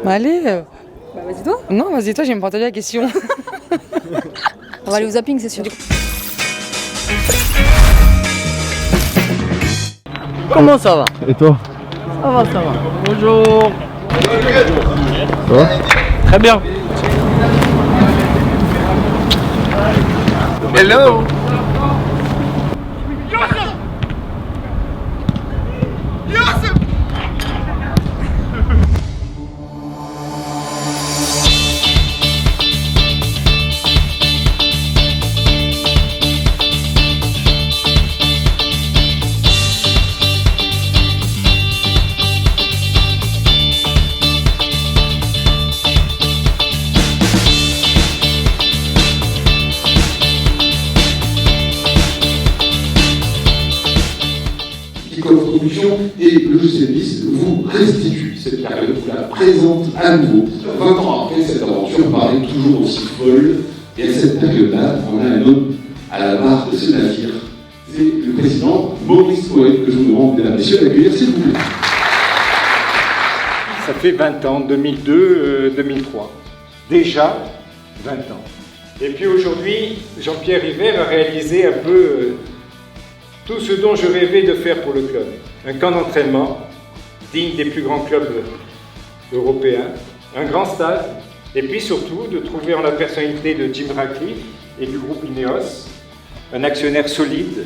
Bah allez. Bah vas-y toi. Non, vas-y toi, j'ai même pas entendu la question. On va aller au zapping, c'est sûr. Comment ça va? Et toi? Ça va, ça va. Bonjour. Ça va? Très bien. Hello. Comme production et le GC10 vous restitue cette période, vous la présente à nouveau. 20 ans après, cette aventure paraît toujours aussi folle, et à cette période-là, on a un homme à la barre de ce navire. C'est le président Maurice Cohen que je vous demande, mesdames et messieurs, d'accueillir, s'il vous plaît. Ça fait 20 ans, 2002, 2003. Déjà 20 ans. Et puis aujourd'hui, Jean-Pierre Rivet a réalisé un peu tout ce dont je rêvais de faire pour le club. Un camp d'entraînement digne des plus grands clubs européens, un grand stade, et puis surtout de trouver en la personnalité de Jim Ratcliffe et du groupe Ineos un actionnaire solide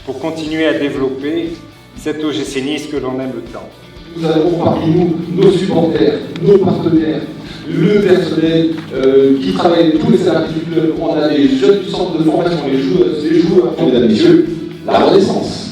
pour continuer à développer cet OGC Nice que l'on aime tant. Nous avons parmi nous nos supporters, nos partenaires, le personnel qui travaille, tous les salariés du club. On a les jeunes du centre de formation, les joueurs, mesdames et messieurs, la Renaissance.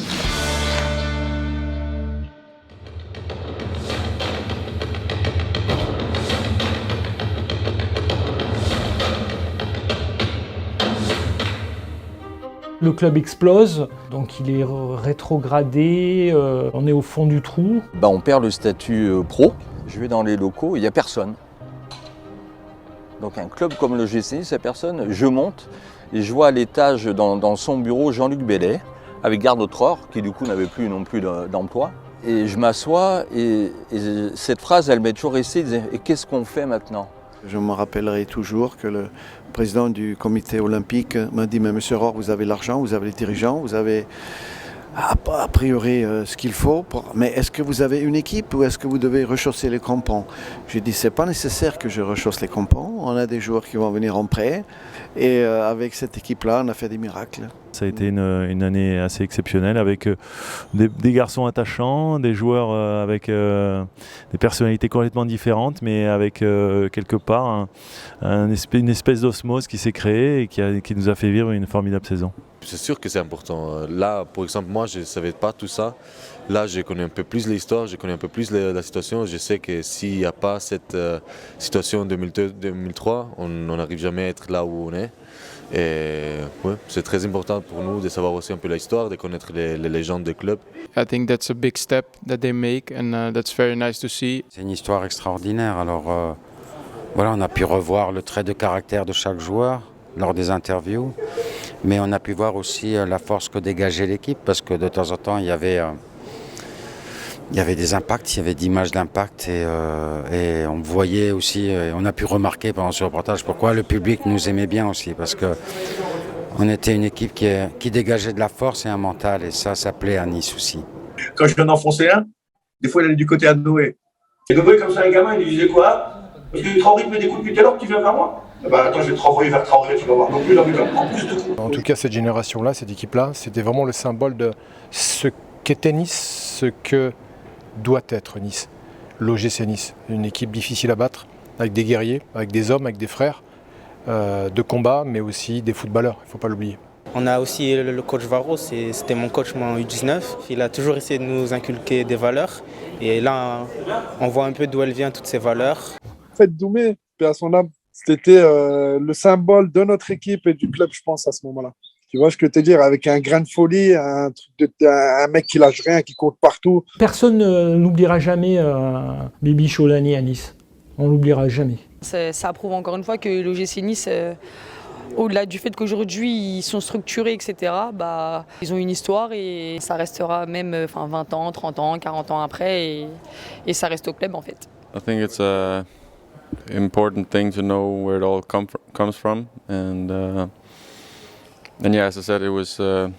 Le club explose, donc il est rétrogradé, on est au fond du trou. On perd le statut pro. Je vais dans les locaux, il n'y a personne. Donc un club comme le GC Nice, il n'y a personne. Je monte et je vois à l'étage dans son bureau Jean-Luc Bellet avec Garde Tror, qui du coup n'avait plus non plus d'emploi. Et je m'assois et cette phrase, elle m'est toujours restée, et qu'est-ce qu'on fait maintenant ? Je me rappellerai toujours que le président du comité olympique m'a dit « Mais monsieur Rohr, vous avez l'argent, vous avez les dirigeants, vous avez a priori ce qu'il faut, mais est-ce que vous avez une équipe ou est-ce que vous devez rechausser les crampons ?» J'ai dit « C'est pas nécessaire que je rechausse les crampons, on a des joueurs qui vont venir en prêt et avec cette équipe-là, on a fait des miracles. » Ça a été une année assez exceptionnelle avec des garçons attachants, des joueurs avec des personnalités complètement différentes, mais avec quelque part une espèce d'osmose qui s'est créée et qui nous a fait vivre une formidable saison. C'est sûr que c'est important. Là, par exemple, moi, je ne savais pas tout ça. Là, je connais un peu plus l'histoire, je connais un peu plus la situation. Je sais que s'il n'y a pas cette situation en 2002-2003, on n'arrive jamais à être là où on est. Et ouais, c'est très important pour nous de savoir aussi un peu l'histoire, de connaître les légendes des clubs. I think that's a big step that they make and that's very nice to see. C'est une histoire extraordinaire. Alors voilà, on a pu revoir le trait de caractère de chaque joueur lors des interviews, mais on a pu voir aussi la force que dégageait l'équipe parce que de temps en temps il y avait des impacts, il y avait d'images d'impact et on voyait aussi, on a pu remarquer pendant ce reportage pourquoi le public nous aimait bien aussi parce que on était une équipe qui dégageait de la force et un mental et ça plaît à Nice aussi. Quand je viens d'enfoncer un, des fois il allait du côté à Noé. Et Noé comme ça un gamin, il lui disait quoi? Parce que Traoré te met des coups depuis tout à l'heure, tu viens vers moi? Attends, je vais te renvoyer vers Traoré, tu vas voir. Donc lui, il en met plus de coups. En tout cas, cette génération-là, cette équipe-là, c'était vraiment le symbole de ce qu'était Nice, ce que doit être Nice, l'OGC Nice. Une équipe difficile à battre, avec des guerriers, avec des hommes, avec des frères de combat, mais aussi des footballeurs, il ne faut pas l'oublier. On a aussi le coach Varro, c'était mon coach en U19. Il a toujours essayé de nous inculquer des valeurs. Et là, on voit un peu d'où elles viennent, toutes ces valeurs. Faites Doumé, paix à son âme, c'était le symbole de notre équipe et du club, je pense, à ce moment-là. Tu vois ce que je veux te dire, avec un grain de folie, un mec qui lâche rien, qui compte partout. Personne n'oubliera jamais Bibi Cholani à Nice. On l'oubliera jamais. Ça prouve encore une fois que l'OGC Nice, au-delà du fait qu'aujourd'hui ils sont structurés, etc., ils ont une histoire et ça restera même 20 ans, 30 ans, 40 ans après et ça reste au club en fait. I think it's a important thing to know where it all comes from, and yeah, as I said, it was a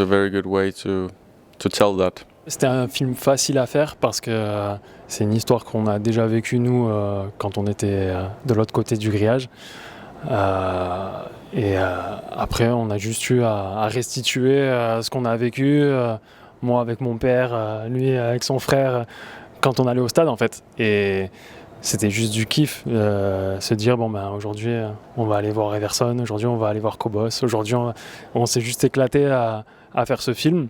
very good way to tell that. C'était un film facile à faire parce que c'est une histoire qu'on a déjà vécue nous quand on était de l'autre côté du grillage. Après, on a juste eu à restituer ce qu'on a vécu, moi avec mon père, lui avec son frère, quand on allait au stade en fait. Et c'était juste du kiff, se dire bon ben aujourd'hui on va aller voir Everson, aujourd'hui on va aller voir Cobos, aujourd'hui on s'est juste éclaté à faire ce film.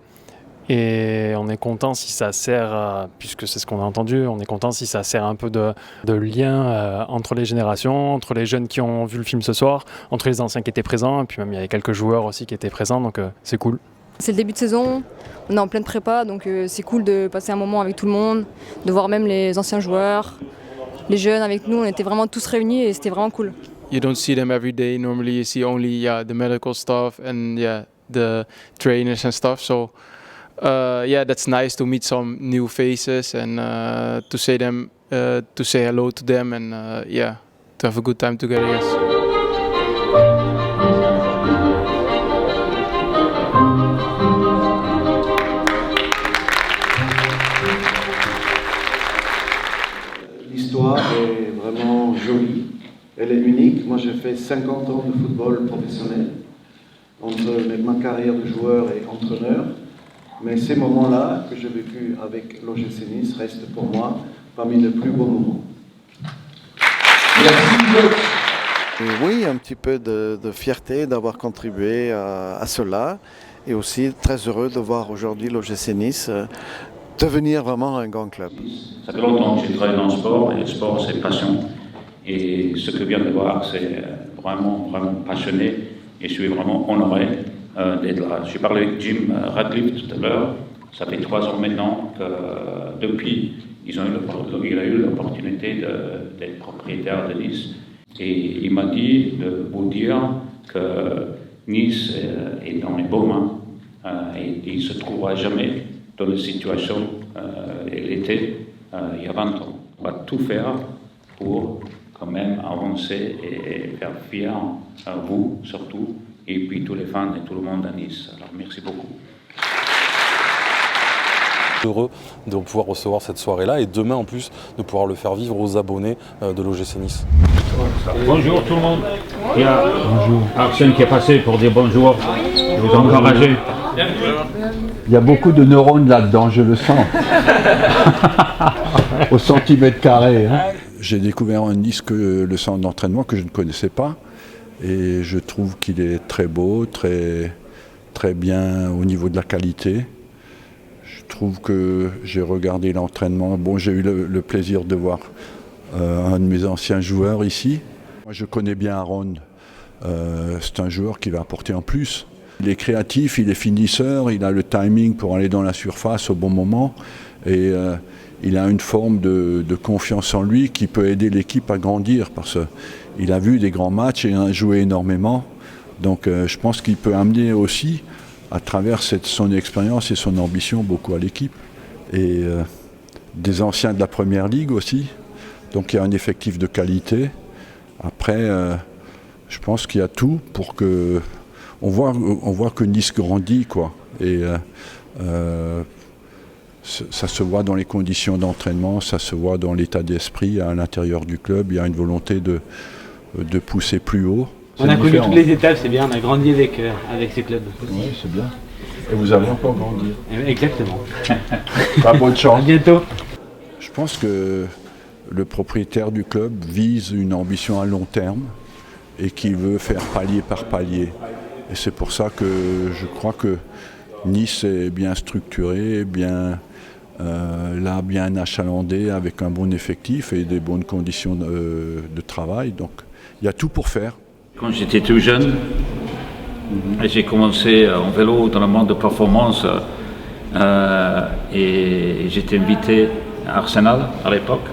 Et on est content si ça sert, puisque c'est ce qu'on a entendu, on est content si ça sert un peu de lien entre les générations, entre les jeunes qui ont vu le film ce soir, entre les anciens qui étaient présents, et puis même il y avait quelques joueurs aussi qui étaient présents, donc c'est cool. C'est le début de saison, on est en pleine prépa, donc c'est cool de passer un moment avec tout le monde, de voir même les anciens joueurs, les jeunes avec nous, on était vraiment tous réunis et c'était vraiment cool. You don't see them every day. Normally you see only the medical stuff and the trainers and stuff. So that's nice to meet some new faces and to say hello to them and to have a good time together. Yes. L'histoire est vraiment jolie, elle est unique. Moi j'ai fait 50 ans de football professionnel, entre ma carrière de joueur et entraîneur. Mais ces moments-là que j'ai vécu avec l'OGC Nice restent pour moi parmi les plus beaux moments. Et oui, un petit peu de fierté d'avoir contribué à cela. Et aussi très heureux de voir aujourd'hui l'OGC Nice devenir vraiment un grand club. Ça fait longtemps que j'ai travaillé dans le sport, et le sport c'est passion. Et ce que je viens de voir, c'est vraiment passionné, et je suis vraiment honoré d'être là. J'ai parlé avec Jim Radcliffe tout à l'heure, ça fait 3 ans maintenant que depuis, il a eu l'opportunité d'être propriétaire de Nice. Et il m'a dit de vous dire que Nice est dans les bonnes mains et il ne se trouvera jamais dans la situation elle était il y a 20 ans. On va tout faire pour quand même avancer et faire fier à vous surtout, et puis tous les fans et tout le monde à Nice. Alors merci beaucoup. Heureux de pouvoir recevoir cette soirée-là et demain en plus de pouvoir le faire vivre aux abonnés de l'OGC Nice. Bonjour tout le monde. Il y a Arsène qui est passé pour dire bonjour. Je vous encourage. Il y a beaucoup de neurones là-dedans, je le sens. Au centimètre carré. Hein. J'ai découvert un Nice, le centre d'entraînement que je ne connaissais pas. Et je trouve qu'il est très beau, très bien au niveau de la qualité. Je trouve que j'ai regardé l'entraînement. Bon, j'ai eu le plaisir de voir un de mes anciens joueurs ici. Moi, je connais bien Aaron. C'est un joueur qui va apporter en plus. Il est créatif, il est finisseur, il a le timing pour aller dans la surface au bon moment. Et il a une forme de confiance en lui qui peut aider l'équipe à grandir parce qu'il a vu des grands matchs et a joué énormément. Donc je pense qu'il peut amener aussi, à travers son expérience et son ambition, beaucoup à l'équipe. Et des anciens de la Première Ligue aussi. Donc il y a un effectif de qualité. Après, je pense qu'il y a tout pour que... On voit que Nice grandit, quoi. Et ça se voit dans les conditions d'entraînement, ça se voit dans l'état d'esprit à l'intérieur du club. Il y a une volonté de pousser plus haut. On a connu toutes les étapes, c'est bien, on a grandi avec ce club. Oui, c'est bien. Et vous allez encore grandir. Exactement. Bonne chance. À bientôt. Je pense que le propriétaire du club vise une ambition à long terme et qu'il veut faire palier par palier. Et c'est pour ça que je crois que Nice est bien structuré, bien achalandé, avec un bon effectif et des bonnes conditions de travail. Donc il y a tout pour faire. Quand j'étais tout jeune, j'ai commencé en vélo dans le monde de performance et j'étais invité à Arsenal à l'époque.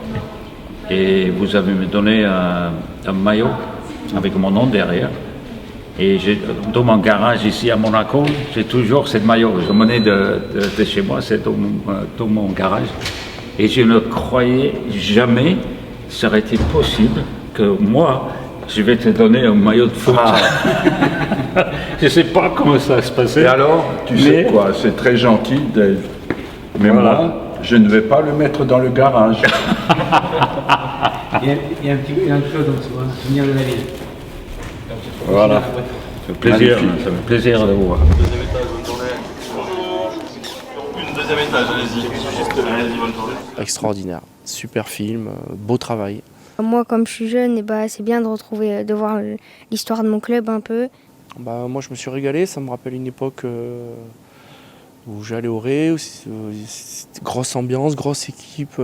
Et vous avez me donné un maillot avec mon nom derrière. Et dans mon garage ici à Monaco, j'ai toujours cette maillot. Je menais de chez moi, c'est dans mon garage. Et je ne croyais jamais ça aurait été possible que moi, je vais te donner un maillot de foot. Je ne sais pas comment ça va se passer. Et alors, tu sais quoi, c'est très gentil, mais voilà. Moi, je ne vais pas le mettre dans le garage. Il y a un chose dans ce souvenir de la ville. Voilà. Ça fait plaisir de vous voir. Deuxième étage, allez-y. Allez-y, bonne journée. Extraordinaire, super film, beau travail. Moi, comme je suis jeune, c'est bien de voir l'histoire de mon club un peu. Moi, je me suis régalé, ça me rappelle une époque où j'allais au Ré, grosse ambiance, grosse équipe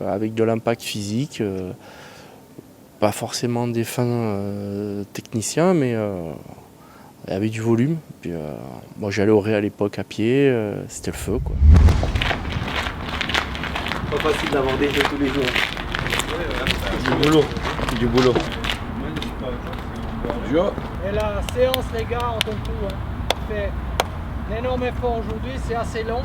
avec de l'impact physique. Pas forcément des fins techniciens, mais il y avait du volume. Puis, moi, j'allais au Ré à l'époque à pied, c'était le feu, quoi. Pas facile d'avoir des jeux tous les jours. Du boulot. Du boulot. Et la séance, les gars, en ton coup, on fait un énorme effort aujourd'hui, c'est assez long.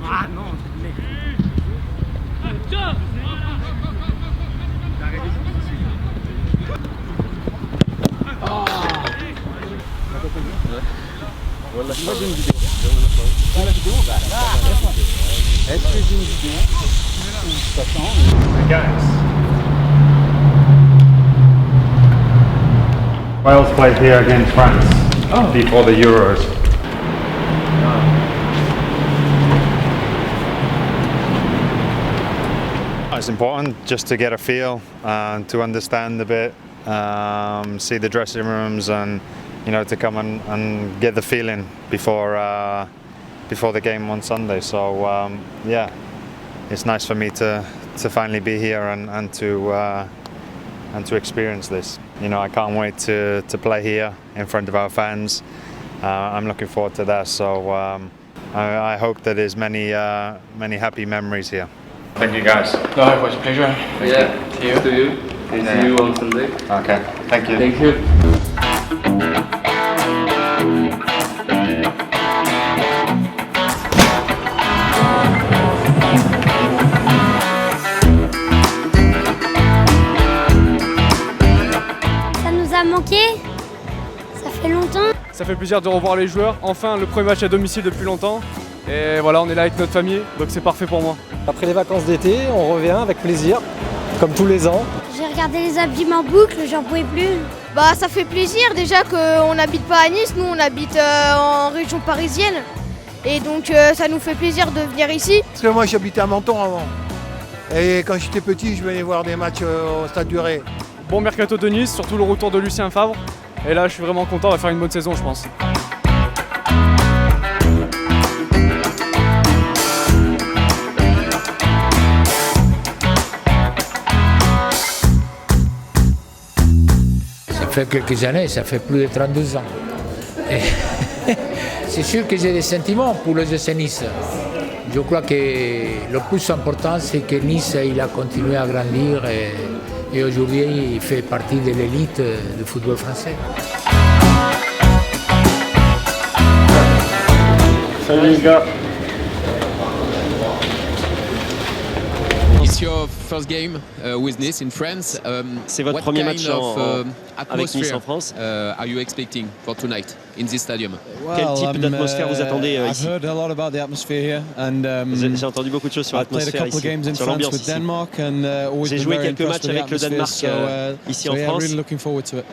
Ah non, Moi j'ai une vidéo. Est-ce que j'ai une vidéo? Wales played here against France before the Euros. It's important just to get a feel and to understand a bit, see the dressing rooms, and to come and get the feeling before the game on Sunday. So yeah, it's nice for me to finally be here and to experience this. I can't wait to play here in front of our fans. I'm looking forward to that. So I hope that there's many happy memories here. Thank you guys. No, it was a pleasure. Yeah, See you. to you. See you on Sunday. Okay, thank you. Thank you. Ça nous a manqué, ça fait longtemps. Ça fait plaisir de revoir les joueurs. Enfin, le premier match à domicile depuis longtemps. Et voilà, on est là avec notre famille, donc c'est parfait pour moi. Après les vacances d'été, on revient avec plaisir, comme tous les ans. J'ai regardé les abîmes en boucle, j'en pouvais plus. Ça fait plaisir déjà qu'on n'habite pas à Nice, nous on habite en région parisienne. Et donc ça nous fait plaisir de venir ici. Parce que moi j'habitais à Menton avant. Et quand j'étais petit, je venais voir des matchs au Stade du Ré. Bon mercato de Nice, surtout le retour de Lucien Favre. Et là, je suis vraiment content, on va faire une bonne saison, je pense. Ça fait quelques années, ça fait plus de 32 ans. C'est sûr que j'ai des sentiments pour le GC Nice. Je crois que le plus important, c'est que Nice il a continué à grandir et aujourd'hui, il fait partie de l'élite du football français. Salut les gars. It's your first game with Nice in France. C'est votre premier match avec Nice en France. Are you expecting for tonight in this stadium? Quel type d'atmosphère vous attendez ici? J'ai entendu beaucoup de choses sur l'atmosphère ici, sur l'ambiance ici. J'ai joué quelques matchs avec le Danemark ici en France.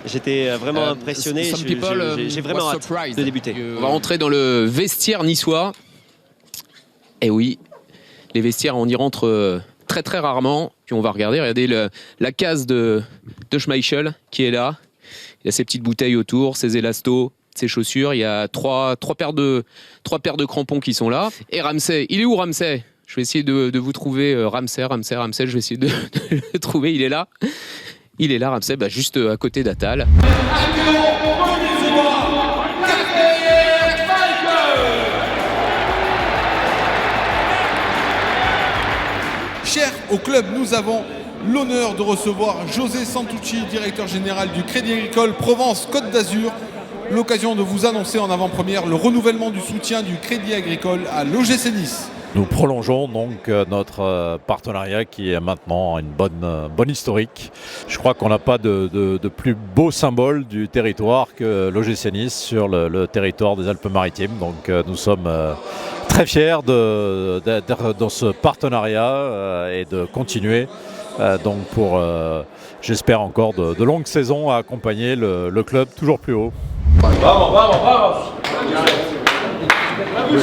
J'étais vraiment impressionné. J'ai vraiment hâte de débuter. On va rentrer dans le vestiaire niçois. Et oui, les vestiaires, on y rentre très très rarement. Puis on va regardez la case de Schmeichel qui est là. Il y a ses petites bouteilles autour, ses élastos, ses chaussures. Il y a trois paires de crampons qui sont là. Et Ramsey, il est où Ramsey? Je vais essayer de vous trouver Ramsey. Je vais essayer de le trouver. Il est là. Il est là, Ramsey, juste à côté d'Attal. Cher au club, nous avons l'honneur de recevoir José Santucci, directeur général du Crédit Agricole Provence-Côte d'Azur. l'occasion de vous annoncer en avant-première le renouvellement du soutien du Crédit Agricole à l'OGC Nice. Nous prolongeons donc notre partenariat qui est maintenant une bonne historique. Je crois qu'on n'a pas de plus beau symbole du territoire que l'OGC Nice sur le territoire des Alpes-Maritimes. Donc nous sommes très fiers d'être dans ce partenariat et de continuer donc pour, j'espère encore, de longues saisons à accompagner le club toujours plus haut. Vamos!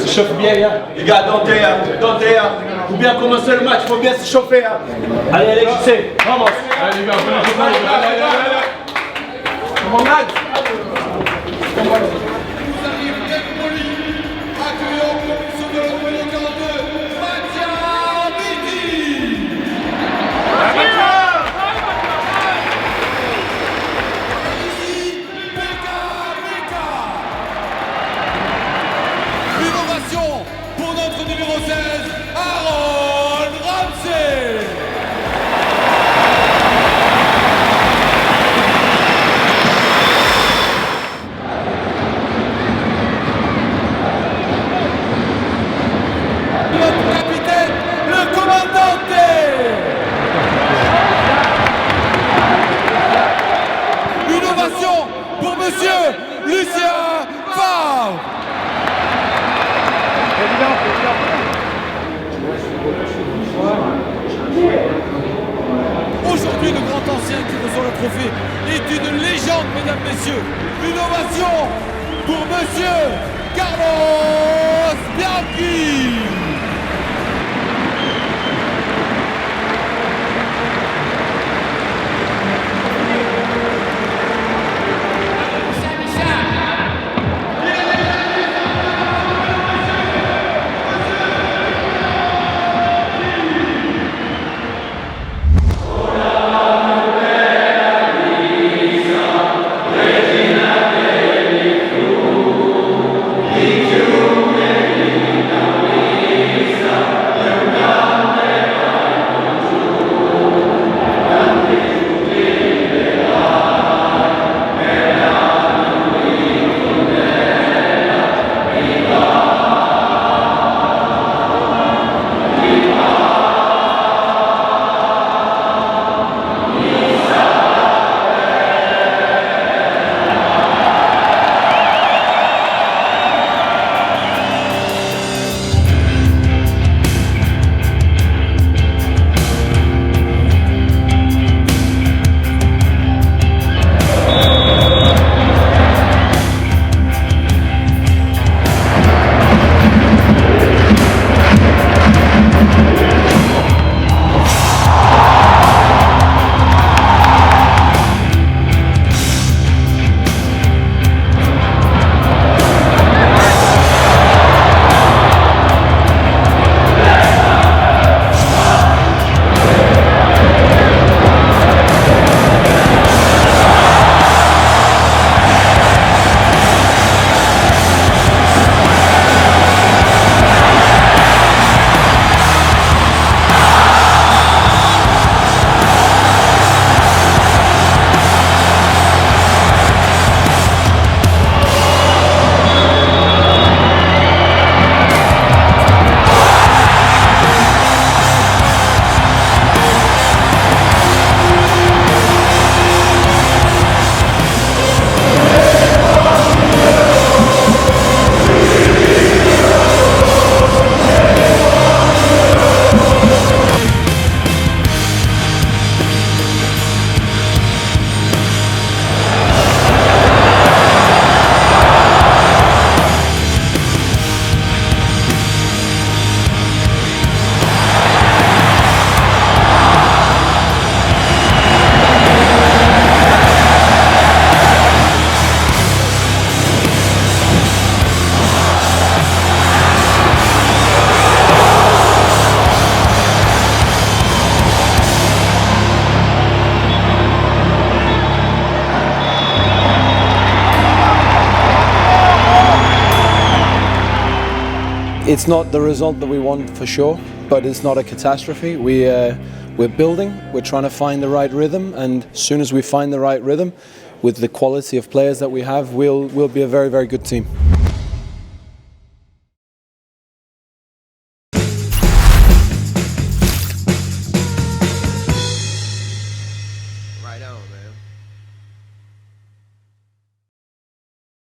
Chauffe bien, hein. Les gars, dentez, hein. Faut bien commencer le match, faut bien se chauffer, hein. Allez, Alexis, vamos. Allez, les gars, allez. Come on, lads. Pour notre numéro 16, Aaron Ramsey. Notre capitaine, le commandante. Une ovation pour monsieur Lucien Favre. Aujourd'hui, le grand ancien qui reçoit le trophée est une légende, mesdames, messieurs. Une ovation pour monsieur Carlos Bianchi. It's not the result that we want for sure, but it's not a catastrophe. We're building, we're trying to find the right rhythm, and as soon as we find the right rhythm, with the quality of players that we have, we'll be a very, very good team. Right on, man.